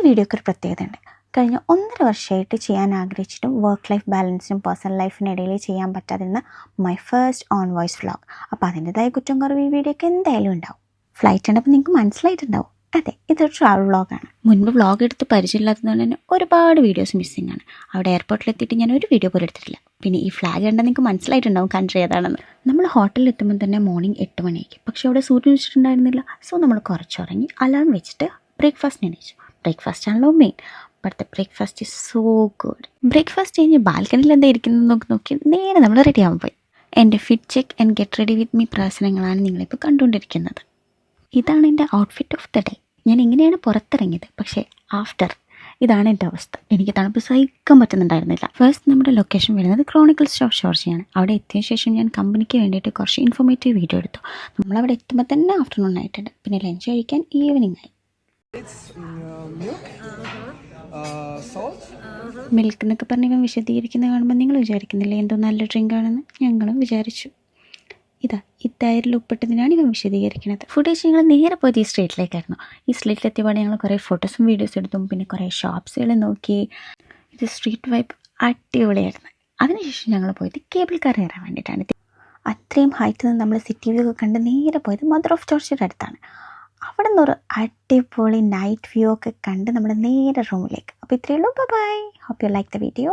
വീഡിയോയ്ക്ക് ഒരു പ്രത്യേകതയുണ്ട്. കഴിഞ്ഞ 1.5 വർഷമായിട്ട് ചെയ്യാൻ ആഗ്രഹിച്ചിട്ടും വർക്ക് ലൈഫ് ബാലൻസിനും പേഴ്സണൽ ലൈഫിനിടയിൽ ചെയ്യാൻ പറ്റാതിരുന്ന my first own voice vlog. അപ്പോൾ അതിൻ്റെതായ കുറ്റം കുറവ് ഈ വീഡിയോയ്ക്ക് എന്തായാലും ഉണ്ടാവും. ഫ്ലൈറ്റ് ഉണ്ടപ്പോൾ നിങ്ങൾക്ക് മനസ്സിലായിട്ടുണ്ടാവും, അതെ ഇതൊരു ട്രാവൽ വ്ളോഗാണ്. മുൻപ് വ്ളോഗ് എടുത്ത് പരിചയമില്ലാത്തതുകൊണ്ട് തന്നെ ഒരുപാട് വീഡിയോസ് മിസ്സിംഗ് ആണ്. അവിടെ എയർപോർട്ടിലെത്തിയിട്ട് ഞാൻ ഒരു വീഡിയോ പോലും എടുത്തിട്ടില്ല. പിന്നെ ഈ ഫ്ലാഗ് കണ്ടാൽ നിങ്ങൾക്ക് മനസ്സിലായിട്ടുണ്ടാവും കൺട്രി ഏതാണെന്ന്. നമ്മൾ ഹോട്ടലിൽ എത്തുമ്പോൾ തന്നെ മോർണിംഗ് 8 മണിയായിരിക്കും. പക്ഷേ അവിടെ സൂര്യൻ വെച്ചിട്ടുണ്ടായിരുന്നില്ല. സോ നമ്മൾ കുറച്ചുറങ്ങി അലാം വെച്ചിട്ട് ബ്രേക്ക്ഫാസ്റ്റിന് എണീച്ചു. ബ്രേക്ക്ഫാസ്റ്റ് ആണല്ലോ main. But the breakfast is so good. Breakfast കഴിഞ്ഞ് ബാൽക്കണിയിൽ എന്താ ഇരിക്കുന്നത് നോക്കി നേരെ നമ്മൾ റെഡി ആവാൻ പോയി. എൻ്റെ fit check and get ready with me പ്രസംഗങ്ങളാണ് നിങ്ങളിപ്പോൾ കണ്ടുകൊണ്ടിരിക്കുന്നത്. ഇതാണ് എൻ്റെ ഔട്ട്ഫിറ്റ് ഓഫ് ദ ഡേ. ഞാൻ ഇങ്ങനെയാണ് പുറത്തിറങ്ങിയത്, പക്ഷേ ആഫ്റ്റർ ഇതാണ് എൻ്റെ അവസ്ഥ. എനിക്ക് തണുപ്പ് സഹിക്കാൻ പറ്റുന്നുണ്ടായിരുന്നില്ല. ഫസ്റ്റ് നമ്മുടെ ലൊക്കേഷൻ വരുന്നത് ക്രോണിക്കിൾസ് ഓഫ് ജോർജിയയാണ്. അവിടെ എത്തിയ ശേഷം ഞാൻ കമ്പനിക്ക് വേണ്ടിയിട്ട് കുറച്ച് ഇൻഫോർമേറ്റീവ് വീഡിയോ എടുത്തു. നമ്മളവിടെ എത്തുമ്പോൾ തന്നെ ആഫ്റ്റർനൂൺ ആയിട്ടുണ്ട്. പിന്നെ ലഞ്ച് കഴിക്കാൻ ഈവനിങ് ആയി. മിൽക്ക് എന്നൊക്കെ പറഞ്ഞ് ഇവൻ വിശദീകരിക്കുന്നത് കാണുമ്പോൾ നിങ്ങൾ വിചാരിക്കുന്നില്ലേ എന്തോ നല്ല ഡ്രിങ്ക് ആണെന്ന്? ഞങ്ങളും വിചാരിച്ചു. ഇതായിരിൽ ഉപ്പിട്ടതിനാണ് ഇവൻ വിശദീകരിക്കുന്നത്. ഫുട്ടേജ് ഞങ്ങൾ നേരെ പോയത് ഈ സ്ട്രീറ്റിലേക്കായിരുന്നു. ഈ സ്ട്രീറ്റിലെത്തിയപാടെ ഞങ്ങൾ കുറേ ഫോട്ടോസും വീഡിയോസും എടുത്തും പിന്നെ കുറേ ഷോപ്സുകൾ നോക്കി. ഇത് സ്ട്രീറ്റ് വൈബ് അടിപൊളിയായിരുന്നു. അതിനുശേഷം ഞങ്ങൾ പോയത് കേബിൾ കാർ കയറാൻ വേണ്ടിയിട്ടാണ്. അത്രയും ഹൈറ്റിൽ നിന്ന് നമ്മൾ സിറ്റി വ്യൂ ഒക്കെ കണ്ട് നേരെ പോയത് മദർ ഓഫ് ജോർജിയയുടെ അടുത്താണ്. അവിടെ നിന്നൊരു അടിപൊളി നൈറ്റ് വ്യൂ ഒക്കെ കണ്ട് നമ്മൾ നേരെ റൂമിലേക്ക്. അപ്പോൾ ഇത്രയേ ഉള്ളൂ. Bye. Hope you like the video.